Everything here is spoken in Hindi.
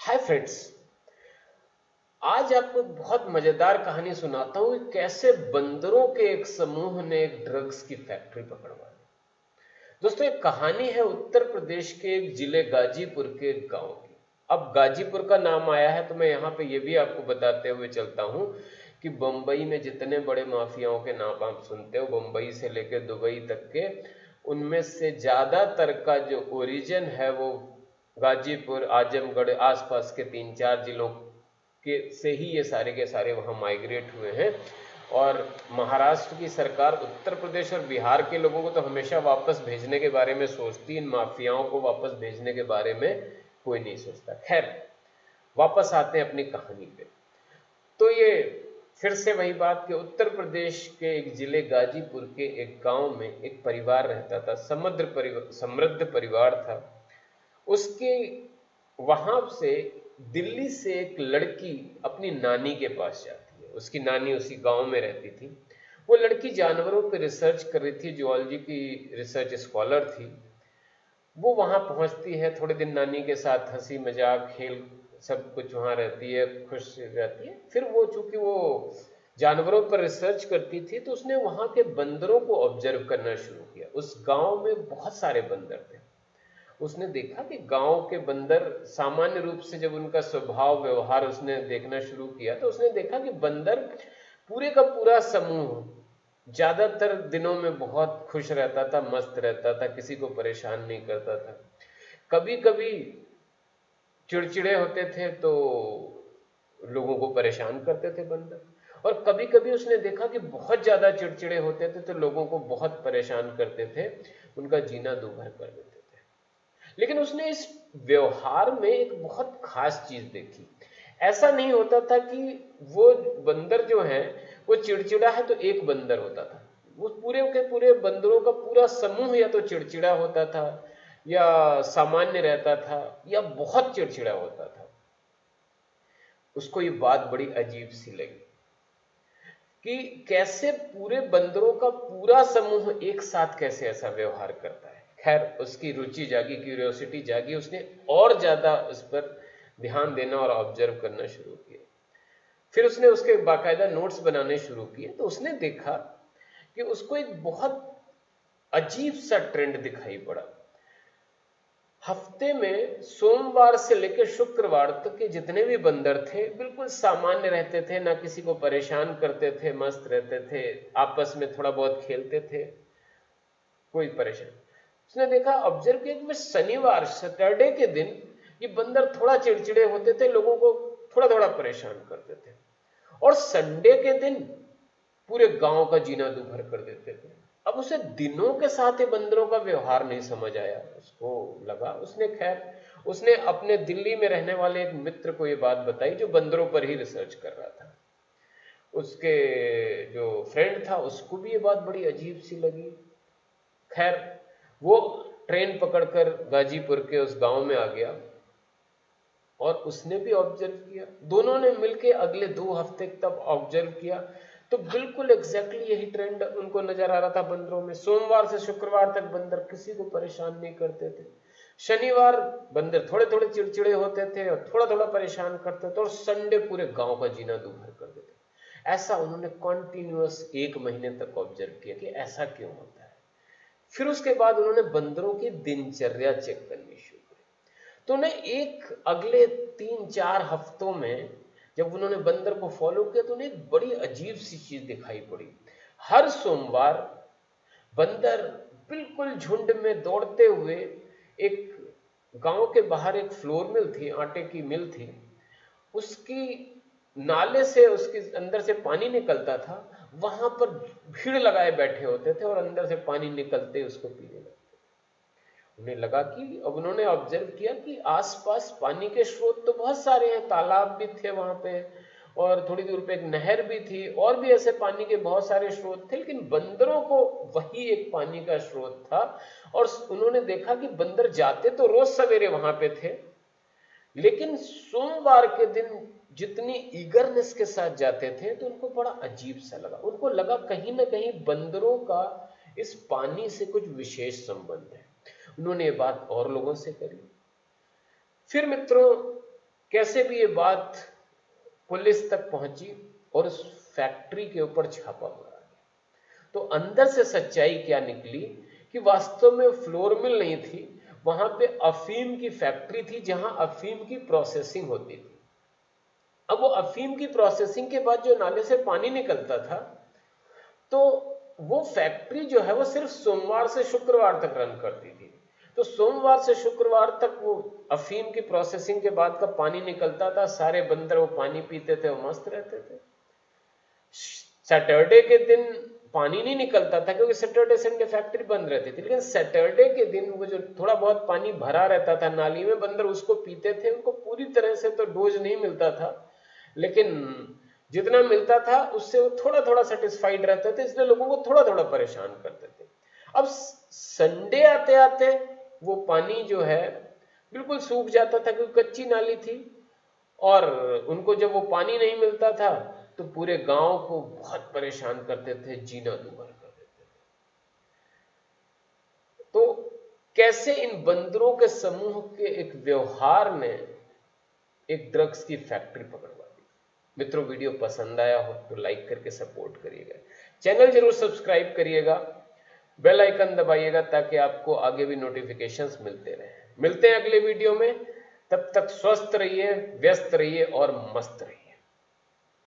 हाय फ्रेंड्स, आज आपको एक बहुत मजेदार कहानी सुनाता हूँ कि कैसे बंदरों के एक समूह ने एक ड्रग्स की फैक्ट्री पकड़वा ली। दोस्तों, एक कहानी है उत्तर प्रदेश के एक जिले गाजीपुर के एक गांव की। अब गाजीपुर का नाम आया है तो मैं यहाँ पे ये भी आपको बताते हुए चलता हूँ कि बम्बई में जितने बड़े माफियाओं के नाम आप सुनते हो, बम्बई से लेकर दुबई तक के, उनमें से ज्यादातर का जो ओरिजिन है वो गाजीपुर, आजमगढ़, आसपास के 3-4 जिलों के से ही ये सारे के सारे वहाँ माइग्रेट हुए हैं। और महाराष्ट्र की सरकार उत्तर प्रदेश और बिहार के लोगों को तो हमेशा वापस भेजने के बारे में सोचती, इन माफियाओं को वापस भेजने के बारे में कोई नहीं सोचता। खैर, वापस आते हैं अपनी कहानी पे। तो ये फिर से वही बात कि उत्तर प्रदेश के एक जिले गाजीपुर के एक गांव में एक परिवार रहता था। समृद्ध परिवार था। उसके वहां से दिल्ली से एक लड़की अपनी नानी के पास जाती है। उसकी नानी उसी गांव में रहती थी। वो लड़की जानवरों पर रिसर्च कर रही थी, जुअलॉजी की रिसर्च स्कॉलर थी। वो वहां पहुंचती है, थोड़े दिन नानी के साथ हंसी मजाक खेल सब कुछ वहां रहती है, खुश रहती है। फिर वो चूंकि वो जानवरों पर रिसर्च करती थी तो उसने वहां के बंदरों को ऑब्जर्व करना शुरू किया। उस गांव में बहुत सारे बंदर थे। उसने देखा कि गांव के बंदर सामान्य रूप से, जब उनका स्वभाव व्यवहार उसने देखना शुरू किया तो उसने देखा कि बंदर पूरे का पूरा समूह ज्यादातर दिनों में बहुत खुश रहता था, मस्त रहता था, किसी को परेशान नहीं करता था। कभी कभी चिड़चिड़े होते थे तो लोगों को परेशान करते थे बंदर। और कभी कभी उसने देखा कि बहुत ज्यादा चिड़चिड़े होते थे तो लोगों को बहुत परेशान करते थे, उनका जीना दूभर कर देते थे। लेकिन उसने इस व्यवहार में एक बहुत खास चीज देखी। ऐसा नहीं होता था कि वो बंदर जो है वो चिड़चिड़ा है तो एक बंदर होता था। वो पूरे के पूरे बंदरों का पूरा समूह या तो चिड़चिड़ा होता था, या सामान्य रहता था, या बहुत चिड़चिड़ा होता था। उसको ये बात बड़ी अजीब सी लगी कि कैसे पूरे बंदरों का पूरा समूह एक साथ कैसे ऐसा व्यवहार करता है। खैर, उसकी रुचि जागी, क्यूरियोसिटी जागी, उसने और ज्यादा उस पर ध्यान देना और ऑब्जर्व करना शुरू किया। फिर उसने उसके बाकायदा नोट्स बनाने शुरू किए तो उसने देखा कि उसको एक बहुत अजीब सा ट्रेंड दिखाई पड़ा। हफ्ते में सोमवार से लेकर शुक्रवार तक के जितने भी बंदर थे बिल्कुल सामान्य रहते थे, ना किसी को परेशान करते थे, मस्त रहते थे, आपस में थोड़ा बहुत खेलते थे, कोई परेशान। उसने देखा, ऑब्जर्व किया कि शनिवार सैटरडे के दिन ये बंदर थोड़ा चिड़चिड़े होते थे, लोगों को थोड़ा थोड़ा परेशान करते थे। और संडे के दिन पूरे गांव का जीना दूभर कर देते थे। अब उसे दिनों के साथ ही बंदरों का व्यवहार नहीं समझ आया। उसको लगा, उसने अपने दिल्ली में रहने वाले एक मित्र को यह बात बताई जो बंदरों पर ही रिसर्च कर रहा था। उसके जो फ्रेंड था उसको भी ये बात बड़ी अजीब सी लगी। खैर, वो ट्रेन पकड़कर गाजीपुर के उस गांव में आ गया और उसने भी ऑब्जर्व किया। दोनों ने मिलकर अगले 2 हफ्ते तक ऑब्जर्व किया तो बिल्कुल एग्जैक्टली यही ट्रेंड उनको नजर आ रहा था बंदरों में। सोमवार से शुक्रवार तक बंदर किसी को परेशान नहीं करते थे। शनिवार बंदर थोड़े थोड़े चिड़चिड़े होते थे और थोड़ा थोड़ा परेशान करते थे, और संडे पूरे गांव का जीना दूभर कर देते। ऐसा उन्होंने कॉन्टिन्यूअस 1 महीने तक ऑब्जर्व किया कि ऐसा क्यों होता है। फिर उसके बाद उन्होंने बंदरों की दिनचर्या चेक करनी शुरू की। तो उन्हें एक अगले 3-4 हफ्तों में जब उन्होंने बंदर को फॉलो किया तो उन्हें एक बड़ी अजीब सी चीज दिखाई पड़ी। हर सोमवार बंदर बिल्कुल झुंड में दौड़ते हुए, एक गांव के बाहर एक फ्लोर मिल थी, आटे की मिल थी, उसकी नाले से उसके अंदर से पानी निकलता था, वहां पर भीड़ लगाए बैठे होते थे और अंदर से पानी निकलते उसको पीने लगते। उन्हें लगा कि, अब उन्होंने ऑब्जर्व किया कि आसपास पानी के स्रोत तो बहुत सारे हैं, तालाब भी थे वहां पे, और थोड़ी दूर पे एक नहर भी थी, और भी ऐसे पानी के बहुत सारे स्रोत थे, लेकिन बंदरों को वही एक पानी का स्रोत था। और उन्होंने देखा कि बंदर जाते तो रोज सवेरे वहां पे थे, लेकिन सोमवार के दिन जितनी ईगरनेस के साथ जाते थे तो उनको बड़ा अजीब सा लगा। उनको लगा कहीं ना कहीं बंदरों का इस पानी से कुछ विशेष संबंध है। उन्होंने ये बात और लोगों से करी। फिर मित्रों, कैसे भी ये बात पुलिस तक पहुंची और उस फैक्ट्री के ऊपर छापा मारा गया। तो अंदर से सच्चाई क्या निकली कि वास्तव में फ्लोर मिल नहीं थी, वहां पे अफीम की फैक्ट्री थी जहां अफीम की प्रोसेसिंग होती थी। अब वो अफीम की प्रोसेसिंग के बाद जो नाले से पानी निकलता था, तो वो फैक्ट्री जो है वो सिर्फ सोमवार से शुक्रवार तक रन करती थी। तो सोमवार से शुक्रवार तक वो अफीम की प्रोसेसिंग के बाद का पानी निकलता था, सारे बंदर वो पानी पीते थे, वो मस्त रहते थे। सैटरडे के दिन पानी नहीं निकलता था क्योंकि सैटरडे संडे फैक्ट्री बंद रहती थी, लेकिन सैटरडे के दिन वो जो थोड़ा बहुत पानी भरा रहता था नाली में, बंदर उसको पीते थे। उनको पूरी तरह से तो डोज नहीं मिलता था, लेकिन जितना मिलता था उससे वो थोड़ा थोड़ा सेटिस्फाइड रहते थे, इसलिए लोगों को थोड़ा थोड़ा परेशान करते थे। अब संडे आते आते वो पानी जो है बिल्कुल सूख जाता था क्योंकि कच्ची नाली थी, और उनको जब वो पानी नहीं मिलता था तो पूरे गांव को बहुत परेशान करते थे, जीना दुभर कर देते थे। तो कैसे इन बंदरों के समूह के एक व्यवहार ने एक ड्रग्स की फैक्ट्री पकड़वा दी। मित्रों, वीडियो पसंद आया हो तो लाइक करके सपोर्ट करिएगा, चैनल जरूर सब्सक्राइब करिएगा, बेल आइकन दबाइएगा ताकि आपको आगे भी नोटिफिकेशंस मिलते रहे। मिलते हैं अगले वीडियो में, तब तक स्वस्थ रहिए, व्यस्त रहिए और मस्त रहिए।